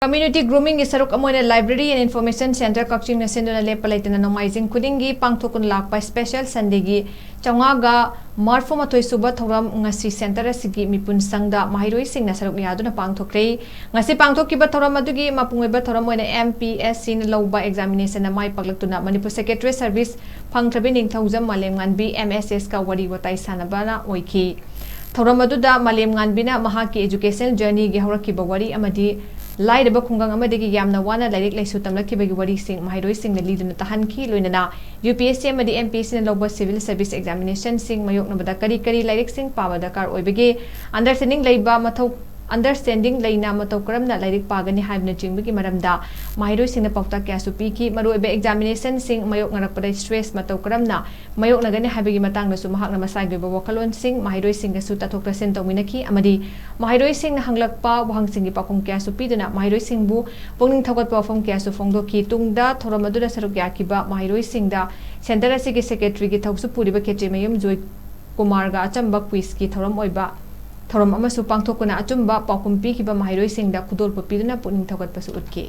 Community grooming is Saruk Amoina Library and Information Center Kakching Sinduna Leppa LEITANA NONGMAIJING KHUDINGGI PANGTHOKTUNA LAKPA Special Sunday Chongaga Marfumatoi SUBA THOURAM NGASI Center ASIGI MEEPUNSANGDA MAHEIROISINGNA Saruk YADUNA PANGTHOKKHRE NGASI PANGTHOKKIBA THOURAM ADUGI MAPUNGOIBA THOURAM OINA MPSC na lauba examination na mai paglaktuna Manipur Secretary Service Phangthrabi Ningthaujam Malem Nganbi MSS ka wari watai sanabana oiki Thauram aduda Malem Nganbina mahaki educational journey gi hawrakiba wari amadi laidaba khungang amadagi yamna wana lairik laisu tamlakibagi wari sing mahiroisingna liduna tahanki loinana UPSC amadi MPSC na lauba civil service examination sing mayoknabada kari lairik sing paba dakar oibage understanding laiba mathau understanding laina matau karamna lairik pagani haibna jingbagi maramda mahiroisingna paukta kya supi ki maroibe examination sing mayok ngarakpada stress matau karamna mayok nagani haibagi matang na sumahak na masai goba wakalon sing mahiroising ga suta thokta sen tawminaki amadi mahiroising na hanglakpa wahang singi pakong kya supi duna mahiroising bu pongning thokat pa fom kya su fongdo ki tungda thoramadura saruk yakiba mahiroising da center asigi secretary gi thoksu puriba khetri mayum joy kumar ga achamba quiz ki thoram oiba Thauram amasu pangthokuna achumba paukum pikiba mahiroisingda khudol papiduna puning thokat pasu utki